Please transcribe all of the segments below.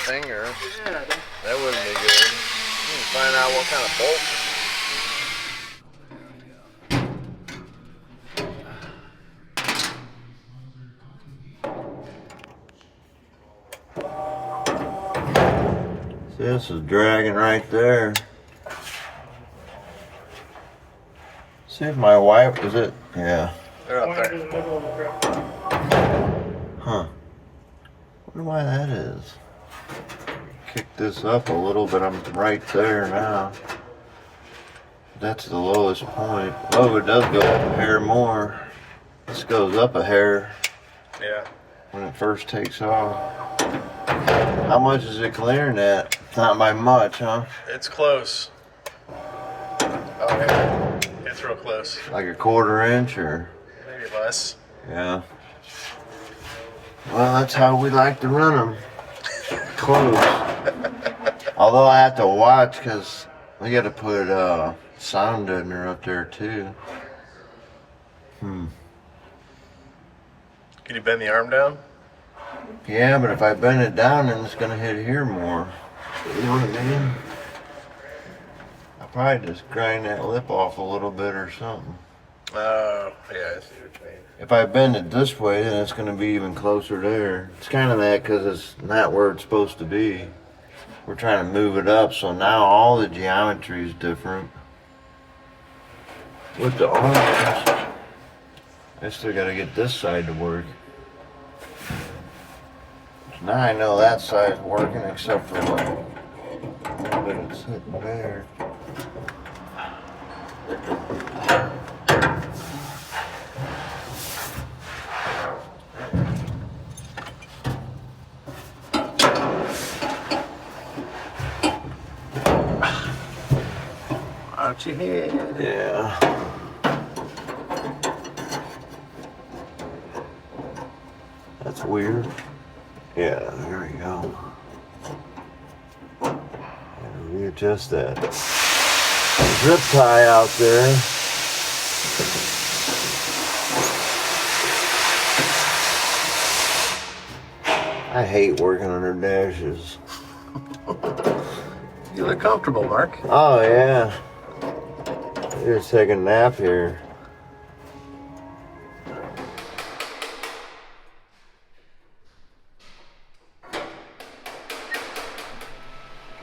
finger. Yeah. That wouldn't be good. You can find out what kind of bolt. See, this is dragging right there. See if my wipe, is it? Yeah. They're up there. Huh. Wonder why that is. Kick this up a little bit. I'm right there now. That's the lowest point. Oh, it does go up a hair more. This goes up a hair. Yeah. When it first takes off. How much is it clearing at? Not by much, huh? It's close. Oh yeah. It's real close. Like a 1/4 inch or? Maybe less. Yeah. Well, that's how we like to run them. Close. Although I have to watch because we got to put sound deadener up there too. Can you bend the arm down? Yeah, but if I bend it down, then it's gonna hit here more. You know what I mean? I'll probably just grind that lip off a little bit or something. Oh, yeah, I see what you mean. If I bend it this way, then it's gonna be even closer there. It's kind of that because it's not where it's supposed to be. We're trying to move it up, so now all the geometry is different. With the arms, I still gotta get this side to work. Now I know that side's working except for what it's hitting there. Out your head. Yeah. That's weird. Yeah, there we go. And readjust that zip tie out there. I hate working under dashes. You look comfortable, Mark. Oh yeah. You're just taking a nap here.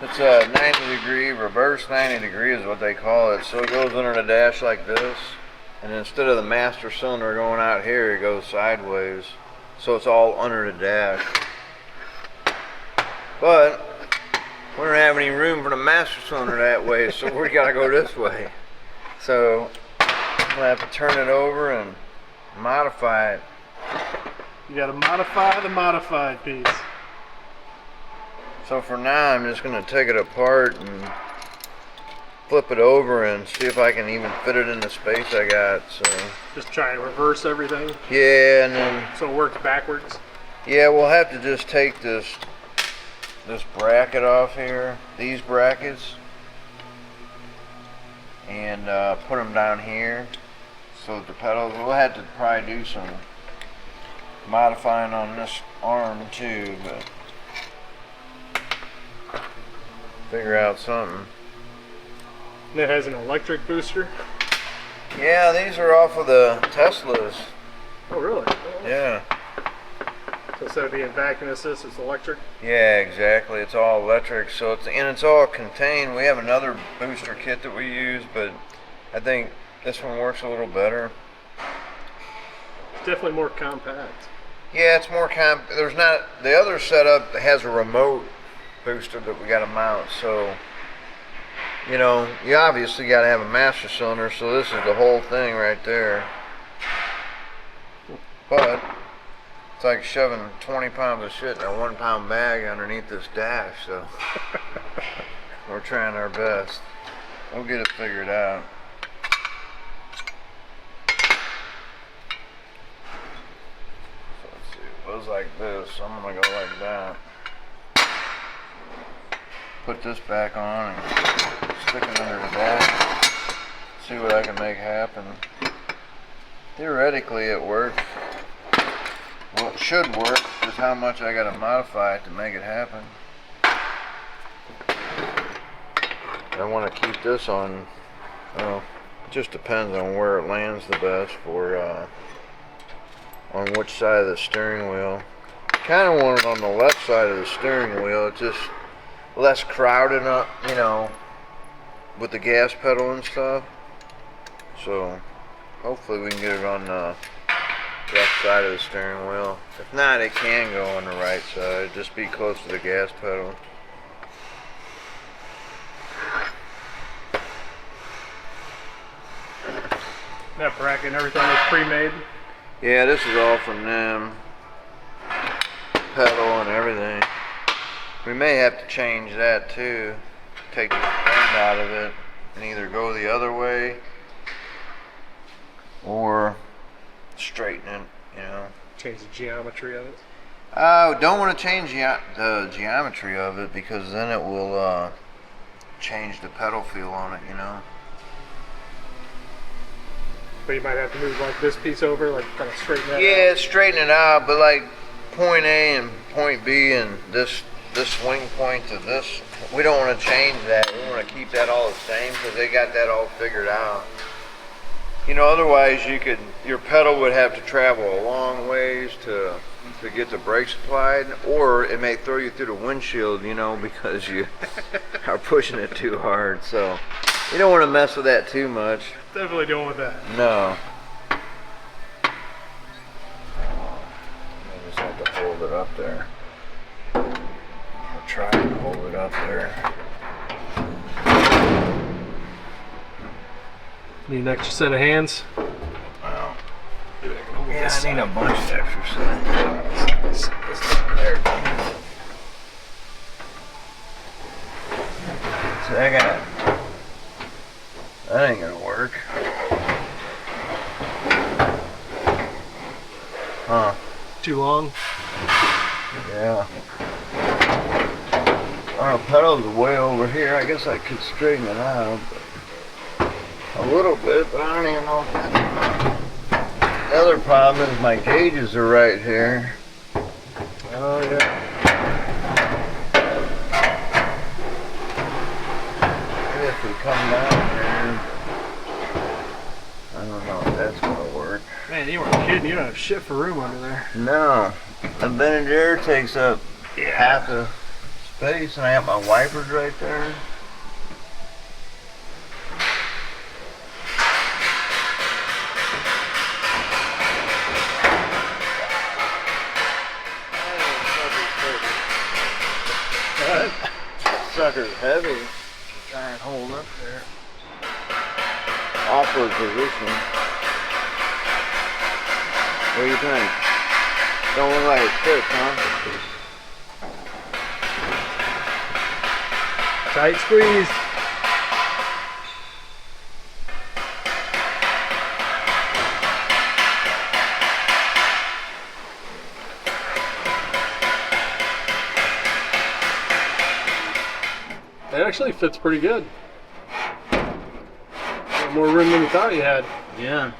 It's a 90 degree, reverse 90 degree is what they call it. So it goes under the dash like this. And instead of the master cylinder going out here, it goes sideways. So it's all under the dash. But we don't have any room for the master cylinder that way, so we gotta go this way. So we'll have to turn it over and modify it. You gotta modify the modified piece. So for now, I'm just gonna take it apart and flip it over and see if I can even fit it in the space I got. So Just try and reverse everything yeah, and then so it works backwards. yeah, we'll have to just take this bracket off here, these brackets, and put them down here. So the pedals, we'll have to probably do some modifying on this arm too, but figure out something. And it has an electric booster. Yeah, these are off of the Teslas. Oh, really? Yeah. So instead of being vacuum assist, it's electric. Yeah, exactly. It's all electric, so it's all contained. We have another booster kit that we use, but I think this one works a little better. It's definitely more compact. Yeah, it's more there's not, the other setup has a remote booster that we got to mount, so you know, you obviously got to have a master cylinder, so this is the whole thing right there. But it's like shoving 20 pounds of shit in a 1 pound bag underneath this dash, so we're trying our best. We'll get it figured out. So let's see, it goes like this. I'm gonna go like that. Put this back on and stick it under the dash. See what I can make happen. Theoretically it works. Well, it should work, just how much I gotta modify it to make it happen. I want to keep this on, well, it just depends on where it lands the best for, on which side of the steering wheel. Kind of want it on the left side of the steering wheel. It's just less crowded up, you know, with the gas pedal and stuff. So hopefully we can get it on the left side of the steering wheel. If not, it can go on the right side. Just be close to the gas pedal. That bracket and everything was pre-made. Yeah, this is all from them. Pedal and everything. We may have to change that too. Take the end out of it and either go the other way or straighten it, you know. Change the geometry of it. Don't want to change the geometry of it because then it will change the pedal feel on it, you know. But you might have to move like this piece over, like kind of straighten that out. Yeah, straighten it out, but like point A and point B and this swing point to this, we don't want to change that. We want to keep that all the same because they got that all figured out. You know, otherwise your pedal would have to travel a long ways to get the brakes applied, or it may throw you through the windshield, you know, because you are pushing it too hard. So you don't want to mess with that too much. Definitely don't want that. No. I just have to hold it up there. Or try to hold it up there. Need an extra set of hands. Wow. Yeah, I need a bunch of exercise. There. So I got. That ain't gonna work. Huh. Too long. Yeah. Our pedal's way over here. I guess I could straighten it out. A little bit, but I don't even know if that's enough. The other problem is my gauges are right here. Oh yeah. Maybe if we come down here, I don't know if that's gonna work. Man, you weren't kidding. You don't have shit for room under there. No, the Benadryl takes up half the space, and I have my wipers right there. Sucker's heavy. Try and hold up there. Awkward position. What do you think? Don't look like it fits, huh? Tight squeeze. It actually fits pretty good. Got more room than you thought you had. Yeah.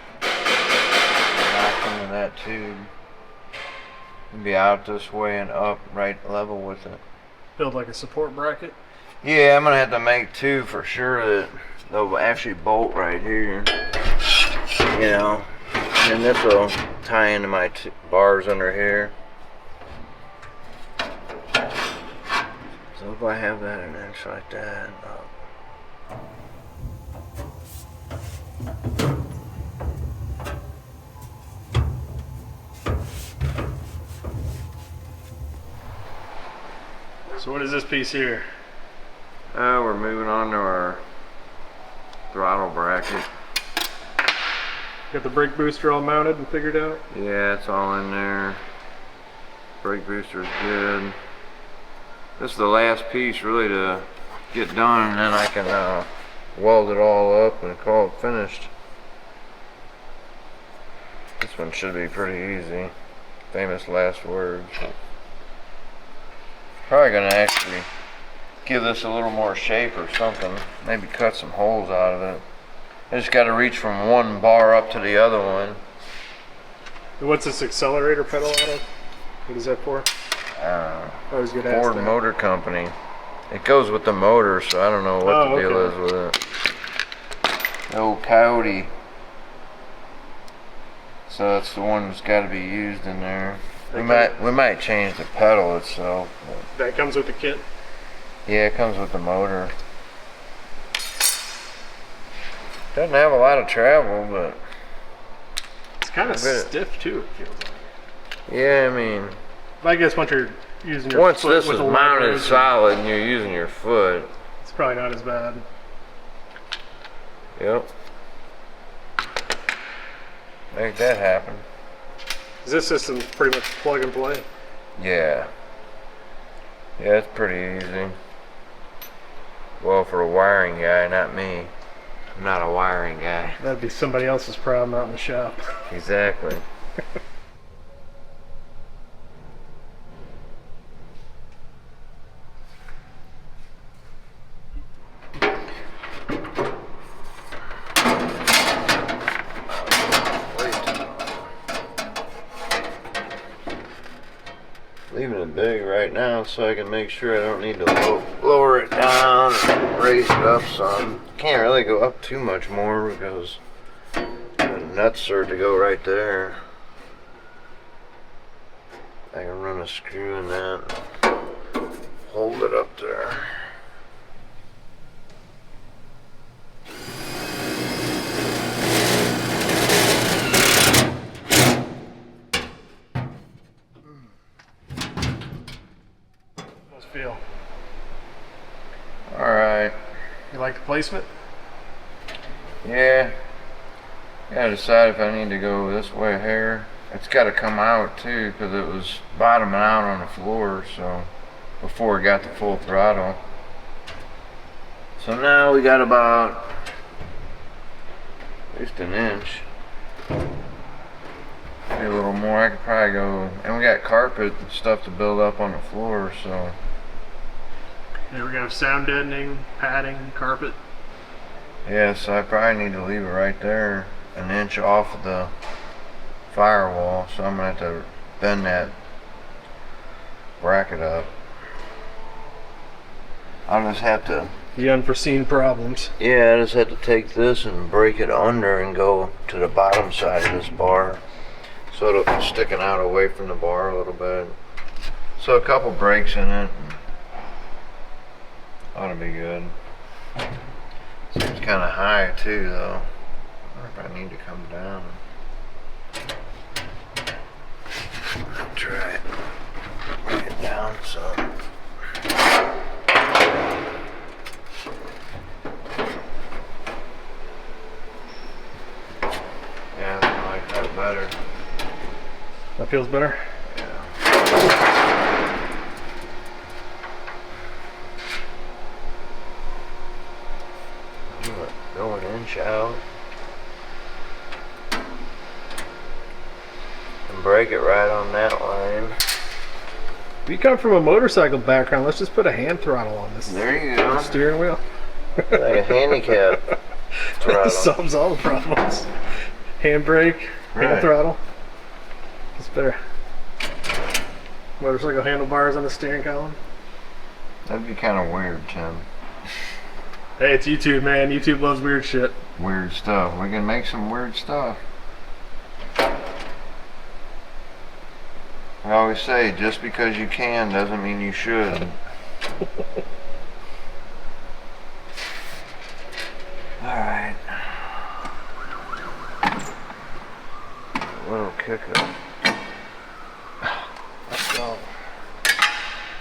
Lock into that tube. Be out this way and up right level with it. Build like a support bracket. Yeah, I'm gonna have to make two for sure that they'll actually bolt right here. You know, and this will tie into my bars under here. So if I have that an inch like that. So what is this piece here? We're moving on to our throttle bracket. Got the brake booster all mounted and figured out? Yeah, it's all in there. Brake booster's good. This is the last piece really to get done, and then I can weld it all up and call it finished. This one should be pretty easy. Famous last words. Probably gonna actually give this a little more shape or something. Maybe cut some holes out of it. I just got to reach from one bar up to the other one. And what's this accelerator pedal out of? What is that for? I was gonna ask Ford that. Motor Company. It goes with the motor, so I don't know what the deal is with it. The old Coyote. So that's the one that's got to be used in there. We might change the pedal itself. That comes with the kit? Yeah, it comes with the motor. Doesn't have a lot of travel, but it's kind of stiff too, it feels like. Yeah, I mean, but I guess once you're using your once foot this with is a mounted leverage, solid and you're using your foot, it's probably not as bad. Yep. Make that happen. This system's pretty much plug and play. Yeah. Yeah, it's pretty easy. Well, for a wiring guy, not me. I'm not a wiring guy. That'd be somebody else's problem out in the shop. Exactly. Leaving it big right now so I can make sure I don't need to lower it down and raise it up some. Can't really go up too much more because the nuts are to go right there. I can run a screw in that and hold it up there. Feel. Alright. You like the placement? Yeah. Gotta decide if I need to go this way here. It's gotta come out too because it was bottoming out on the floor, so before it got the full throttle. So now we got about at least an inch. Maybe a little more. I could probably go, and we got carpet and stuff to build up on the floor, so. Yeah, we're gonna have sound deadening, padding, carpet. Yeah, so I probably need to leave it right there, an inch off of the firewall, so I'm gonna have to bend that bracket up. I'll just have to. The unforeseen problems. Yeah, I just have to take this and break it under and go to the bottom side of this bar, so it'll be sticking out away from the bar a little bit. So a couple breaks in it. Ought to be good. Seems kind of high too, though. I wonder if I need to come down. I'll try it. Bring it down some. Yeah, I like that better. That feels better? Go an inch out and break it right on that line. If you come from a motorcycle background, let's just put a hand throttle on this There you go. steering wheel. Like a handicap throttle. This solves all the problems. Handbrake, Right. hand throttle. It's better. Motorcycle handlebars on the steering column. That'd be kind of weird, Tim. Hey, it's YouTube, man. YouTube loves weird shit. Weird stuff. We can make some weird stuff. I always say, just because you can doesn't mean you should. Alright. A little kick up. Let's go.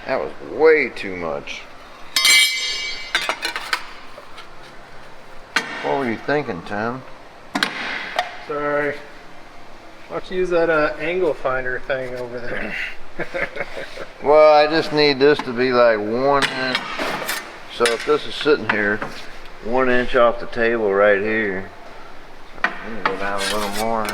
That was way too much. What were you thinking, Tim? Sorry. Why don't you use that angle finder thing over there? Well, I just need this to be like 1 inch. So if this is sitting here, 1 inch off the table right here. I'm gonna go down a little more.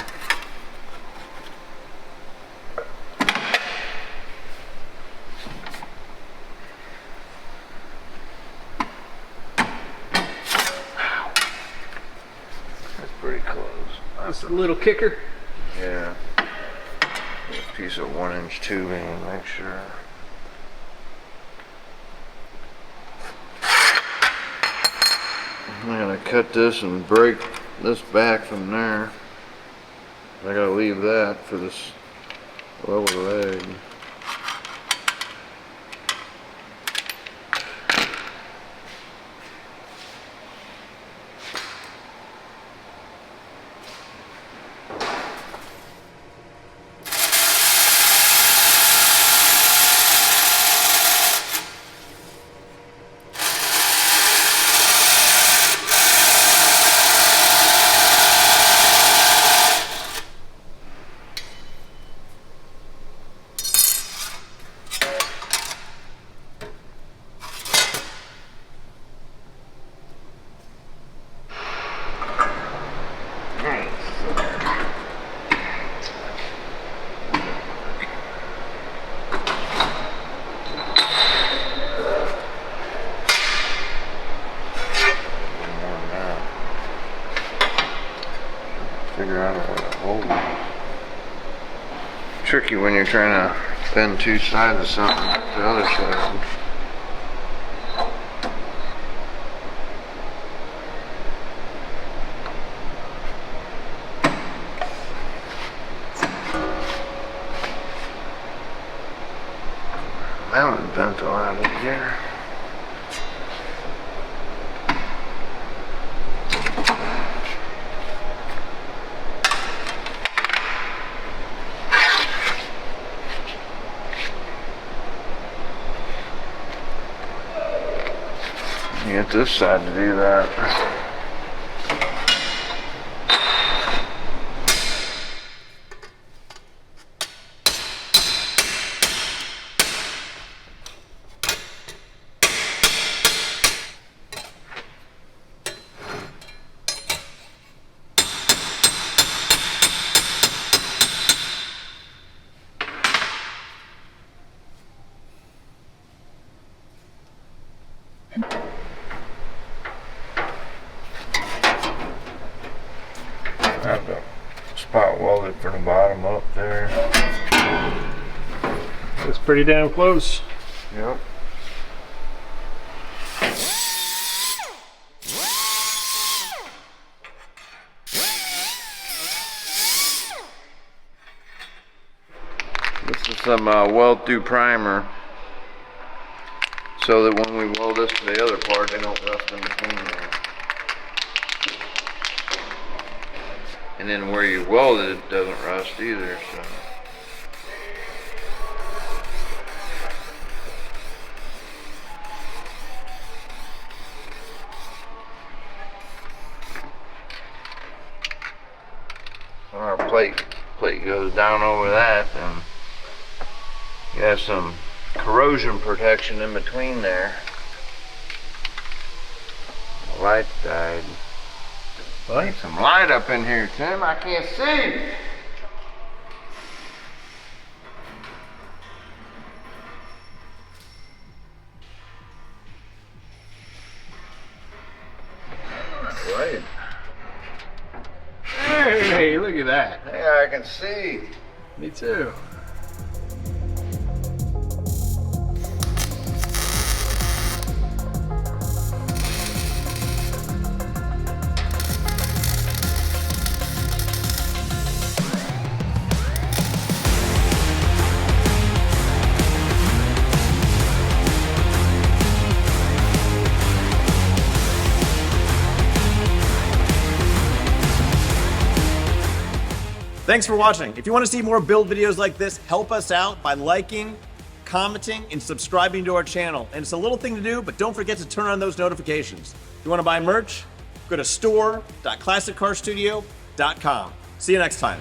That's pretty close. That's a little kicker. Yeah. A piece of 1 inch tubing, make sure. I'm gonna cut this and break this back from there. I gotta leave that for this lower leg. Figure out how to hold it. Tricky when you're trying to bend two sides of something the other side. That one bent a lot easier. Get this side to do that. I have the spot welded for the bottom up there. It's pretty damn close. Yep. This is some weld through primer, so that when we weld this to the other part, they don't rust in between there. And then where you weld it, it doesn't rust either, so. So our plate goes down over that, and you have some corrosion protection in between there. The light died. Need some light up in here, Tim. I can't see. Right. Hey, look at that. Yeah, I can see. Me too. Thanks for watching. If you want to see more build videos like this, help us out by liking, commenting, and subscribing to our channel. And it's a little thing to do, but don't forget to turn on those notifications. If you want to buy merch, go to store.classiccarstudio.com. See you next time.